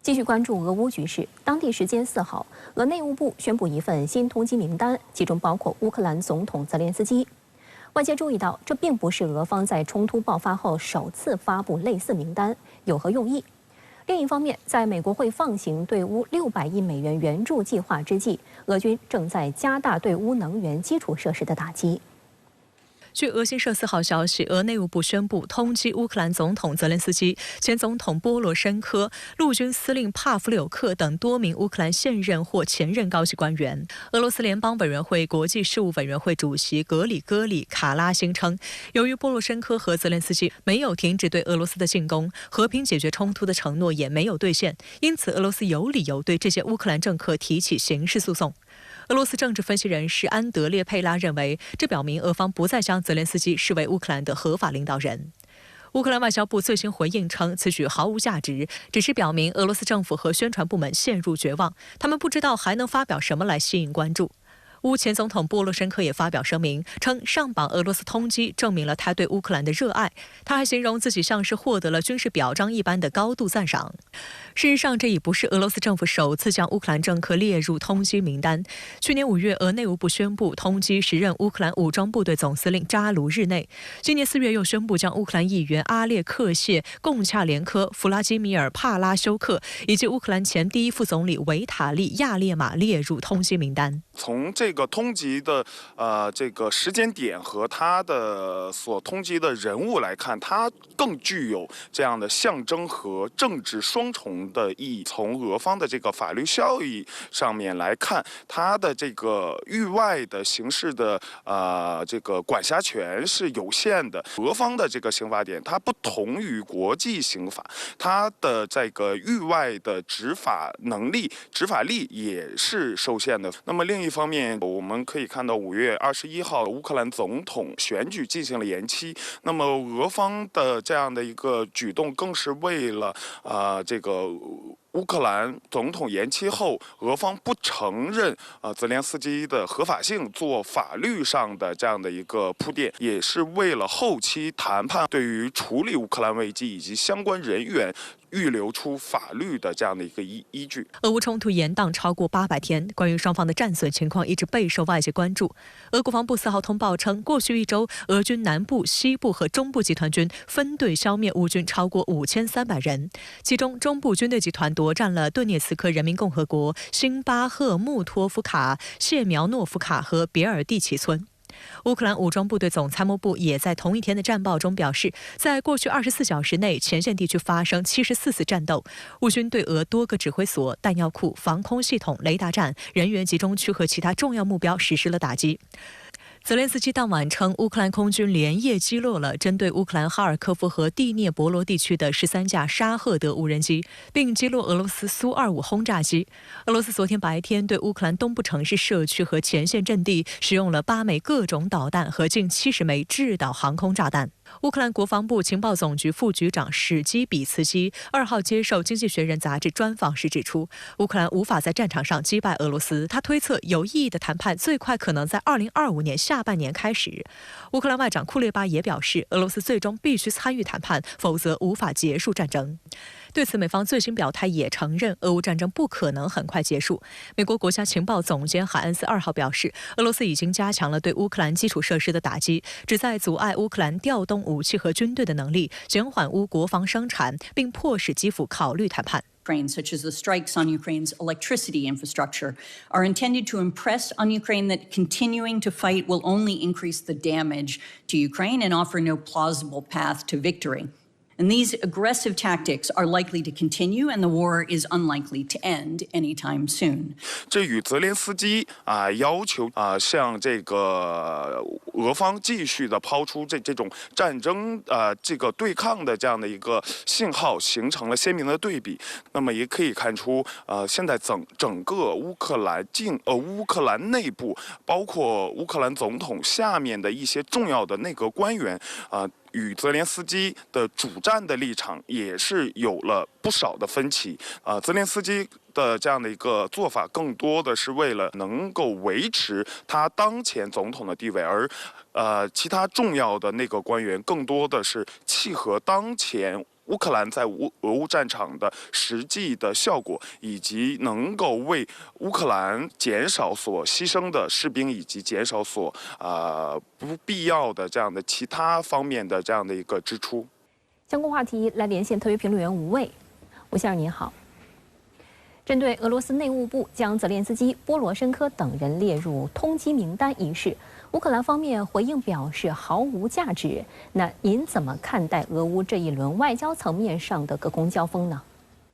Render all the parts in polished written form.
继续关注俄乌局势。当地时间4号，俄内务部宣布一份新通缉名单，其中包括乌克兰总统泽连斯基。外界注意到，这并不是俄方在冲突爆发后首次发布类似名单，有何用意？另一方面，在美国会放行对乌600亿美元援助计划之际，俄军正在加大对乌能源基础设施的打击。据俄新社4号消息，俄内务部宣布通缉乌克兰总统泽连斯基、前总统波罗申科、陆军司令帕夫柳克等多名乌克兰现任或前任高级官员。俄罗斯联邦委员会国际事务委员会主席格里戈里·卡拉辛称，由于波罗申科和泽连斯基没有停止对俄罗斯的进攻，和平解决冲突的承诺也没有兑现，因此俄罗斯有理由对这些乌克兰政客提起刑事诉讼。俄罗斯政治分析人士安德烈·佩拉认为，这表明俄方不再将泽连斯基视为乌克兰的合法领导人。乌克兰外交部最新回应称，此举毫无价值，只是表明俄罗斯政府和宣传部门陷入绝望，他们不知道还能发表什么来吸引关注。乌前总统波罗申科也发表声明，称上榜俄罗斯通缉证明了他对乌克兰的热爱。他还形容自己像是获得了军事表彰一般的高度赞赏。事实上，这已不是俄罗斯政府首次将乌克兰政客列入通缉名单。去年5月，俄内务部宣布通缉时任乌克兰武装部队总司令扎卢日内。今年4月又宣布将乌克兰议员阿列克谢·贡恰连科、弗拉基米尔·帕拉修克以及乌克兰前第一副总理维塔利·亚列马列入通缉名单。从这个通缉的这个时间点和他的所通缉的人物来看，他更具有这样的象征和政治双重的意义。从俄方的这个法律效益上面来看，他的这个域外的刑事的这个管辖权是有限的。俄方的这个刑法典，它不同于国际刑法，它的这个域外的执法能力、执法力也是受限的。那么另一方面，我们可以看到5月21号，乌克兰总统选举进行了延期。那么俄方的这样的一个举动，更是为了这个乌克兰总统延期后，俄方不承认泽连斯基的合法性做法律上的这样的一个铺垫，也是为了后期谈判对于处理乌克兰危机以及相关人员预留出法律的这样的一个依据。俄乌冲突延宕超过800天，关于双方的战损情况一直备受外界关注。俄国防部4号通报称，过去1周，俄军南部、西部和中部集团军分队消灭乌军超过5300人，其中中部军队集团夺占了顿涅茨克人民共和国、辛巴赫穆托夫卡、谢苗诺夫卡和别尔蒂奇村。乌克兰武装部队总参谋部也在同一天的战报中表示，在过去24小时内，前线地区发生74次战斗，乌军对俄多个指挥所、弹药库、防空系统、雷达站、人员集中区和其他重要目标实施了打击。泽连斯基当晚称，乌克兰空军连夜击落了针对乌克兰哈尔科夫和第聂伯罗地区的13架沙赫德无人机，并击落俄罗斯苏25轰炸机。俄罗斯昨天白天对乌克兰东部城市社区和前线阵地使用了8枚各种导弹和近70枚制导航空炸弹。乌克兰国防部情报总局副局长史基比茨基2号接受《经济学人》杂志专访时指出，乌克兰无法在战场上击败俄罗斯。他推测有意义的谈判最快可能在2025年下半年开始。乌克兰外长库列巴也表示，俄罗斯最终必须参与谈判，否则无法结束战争。对此，美方最新表态也承认，俄乌战争不可能很快结束。美国国家情报总监海恩斯2号表示，俄罗斯已经加强了对乌克兰基础设施的打击，旨在阻碍乌克兰调动武器和军队的能力，减缓乌国防生产，并迫使基辅考虑谈判。Such as the strikes on Ukraine's electricity infrastructure, are intended to impress on Ukraine that continuing to fight will only increase the damage to Ukraine and offer no plausible path to victory. And these aggressive tactics are likely to continue, and the war is unlikely to end anytime soon. 这与泽连斯基要求向这个俄方继续的抛出这种战争这个对抗的这样的一个信号，形成了鲜明的对比。那么也可以看出，现在整个乌克兰内部，包括乌克兰总统下面的一些重要的内阁官员与泽连斯基的主战的立场也是有了不少的分歧。泽连斯基的这样的一个做法，更多的是为了能够维持他当前总统的地位，而其他重要的内阁官员更多的是契合当前乌克兰在俄乌战场的实际的效果，以及能够为乌克兰减少所牺牲的士兵，以及减少所不必要的这样的其他方面的这样的一个支出。相关话题来连线特约评论员吴卫，吴先生您好。针对俄罗斯内务部将泽连斯基、波罗申科等人列入通缉名单一事，乌克兰方面回应表示毫无价值。那您怎么看待俄乌这一轮外交层面上的隔空交锋呢？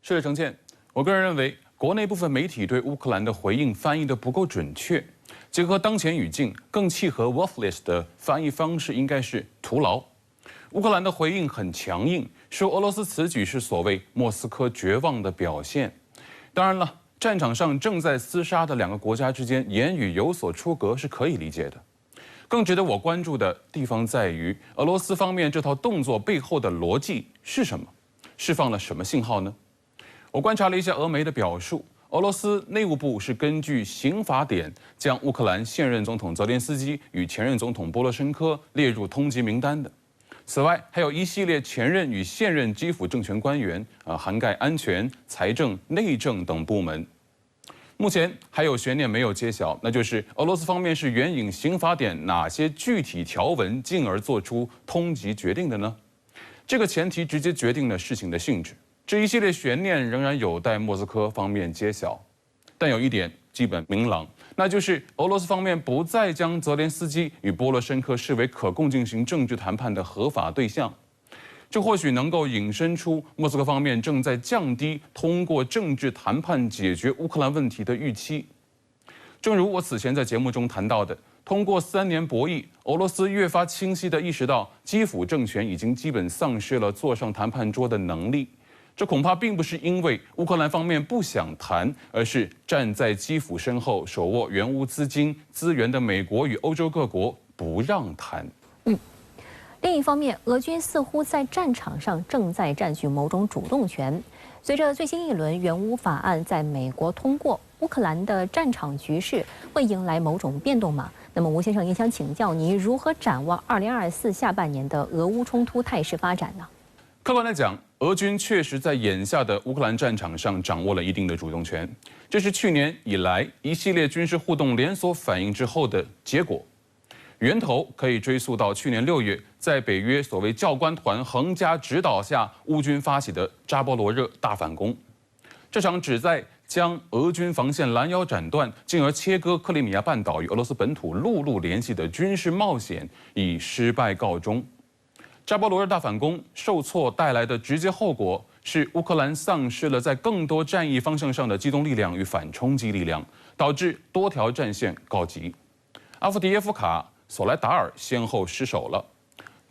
是的，程倩，我个人认为，国内部分媒体对乌克兰的回应翻译得不够准确，结合当前语境，更契合 worthless 的翻译方式应该是徒劳。乌克兰的回应很强硬，说俄罗斯此举是所谓莫斯科绝望的表现。当然了，战场上正在厮杀的两个国家之间，言语有所出格是可以理解的。更值得我关注的地方在于，俄罗斯方面这套动作背后的逻辑是什么？释放了什么信号呢？我观察了一下俄媒的表述，俄罗斯内务部是根据刑法典将乌克兰现任总统泽连斯基与前任总统波罗申科列入通缉名单的。此外，还有一系列前任与现任基辅政权官员，涵盖安全、财政、内政等部门。目前还有悬念没有揭晓，那就是俄罗斯方面是援引刑法典哪些具体条文，进而做出通缉决定的呢？这个前提直接决定了事情的性质。这一系列悬念仍然有待莫斯科方面揭晓，但有一点基本明朗，那就是俄罗斯方面不再将泽连斯基与波罗申科视为可供进行政治谈判的合法对象。这或许能够引申出莫斯科方面正在降低通过政治谈判解决乌克兰问题的预期。正如我此前在节目中谈到的，通过3年博弈，俄罗斯越发清晰地意识到基辅政权已经基本丧失了坐上谈判桌的能力。这恐怕并不是因为乌克兰方面不想谈，而是站在基辅身后手握援乌资金资源的美国与欧洲各国不让谈。另一方面，俄军似乎在战场上正在占据某种主动权。随着最新一轮援乌法案在美国通过，乌克兰的战场局势会迎来某种变动吗？那么，吴先生也想请教您如何展望2024下半年的俄乌冲突态势发展呢？客观来讲，俄军确实在眼下的乌克兰战场上掌握了一定的主动权，这是去年以来一系列军事互动连锁反应之后的结果。源头可以追溯到去年6月，在北约所谓教官团横加指导下，乌军发起的扎波罗热大反攻。这场旨在将俄军防线拦腰斩断，进而切割克里米亚半岛与俄罗斯本土陆路联系的军事冒险以失败告终。扎波罗热大反攻受挫带来的直接后果是乌克兰丧失了在更多战役方向上的机动力量与反冲击力量，导致多条战线告急。阿夫迪耶夫卡、索莱达尔先后失守了。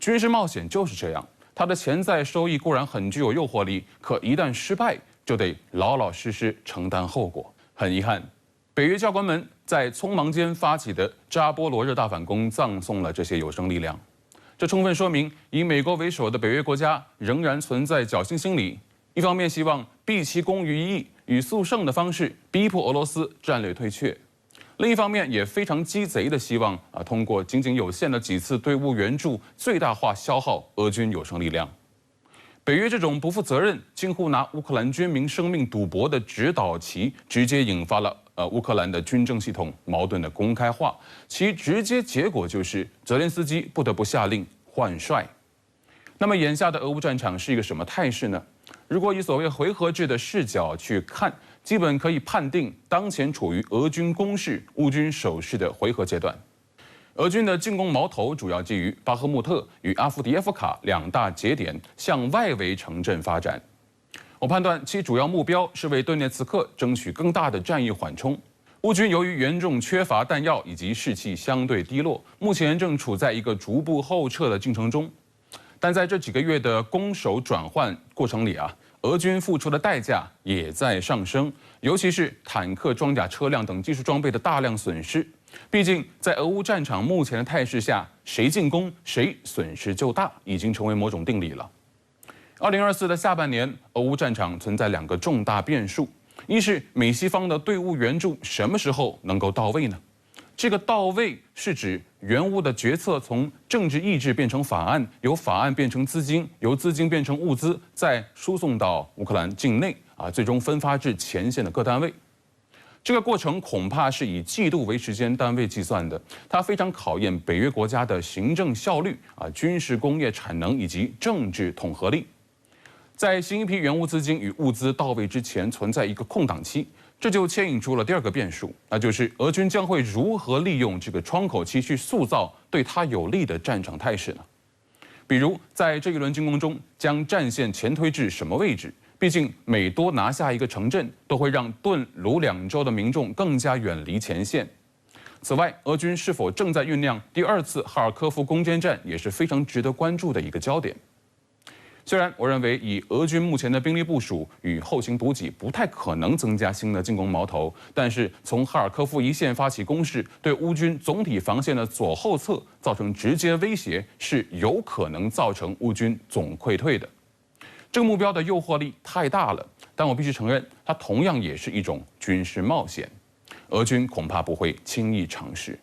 军事冒险就是这样，它的潜在收益固然很具有诱惑力，可一旦失败，就得老老实实承担后果。很遗憾，北约教官们在匆忙间发起的扎波罗热大反攻，葬送了这些有生力量。这充分说明，以美国为首的北约国家仍然存在侥幸心理，一方面希望毕其功于一役，以速胜的方式逼迫俄罗斯战略退却；另一方面也非常鸡贼的希望通过仅仅有限的几次对乌援助，最大化消耗俄军有生力量。北约这种不负责任、近乎拿乌克兰军民生命赌博的指导棋，直接引发了乌克兰的军政系统矛盾的公开化，其直接结果就是泽连斯基不得不下令换帅。那么眼下的俄乌战场是一个什么态势呢？如果以所谓回合制的视角去看，基本可以判定当前处于俄军攻势、乌军守势的回合阶段。俄军的进攻矛头主要基于巴赫穆特与阿夫迪耶夫卡2大节点，向外围城镇发展。我判断其主要目标是为顿涅茨克争取更大的战役缓冲。乌军由于严重缺乏弹药以及士气相对低落，目前正处在一个逐步后撤的进程中。但在这几个月的攻守转换过程里俄军付出的代价也在上升，尤其是坦克、装甲车辆等技术装备的大量损失。毕竟，在俄乌战场目前的态势下，谁进攻谁损失就大，已经成为某种定理了。2024的下半年，俄乌战场存在2个重大变数：一是美西方的对乌援助什么时候能够到位呢？这个到位是指援乌的决策从政治意志变成法案，由法案变成资金，由资金变成物资，再输送到乌克兰境内最终分发至前线的各单位。这个过程恐怕是以季度为时间单位计算的，它非常考验北约国家的行政效率军事工业产能以及政治统合力。在新一批援乌资金与物资到位之前，存在一个空档期。这就牵引出了第二个变数，那就是俄军将会如何利用这个窗口期去塑造对他有利的战场态势呢？比如在这一轮进攻中，将战线前推至什么位置？毕竟每多拿下一个城镇，都会让顿卢两州的民众更加远离前线。此外，俄军是否正在酝酿第二次哈尔科夫攻坚战，也是非常值得关注的一个焦点。虽然我认为以俄军目前的兵力部署与后勤补给不太可能增加新的进攻矛头，但是从哈尔科夫一线发起攻势，对乌军总体防线的左后侧造成直接威胁，是有可能造成乌军总溃退的。这个目标的诱惑力太大了，但我必须承认，它同样也是一种军事冒险，俄军恐怕不会轻易尝试。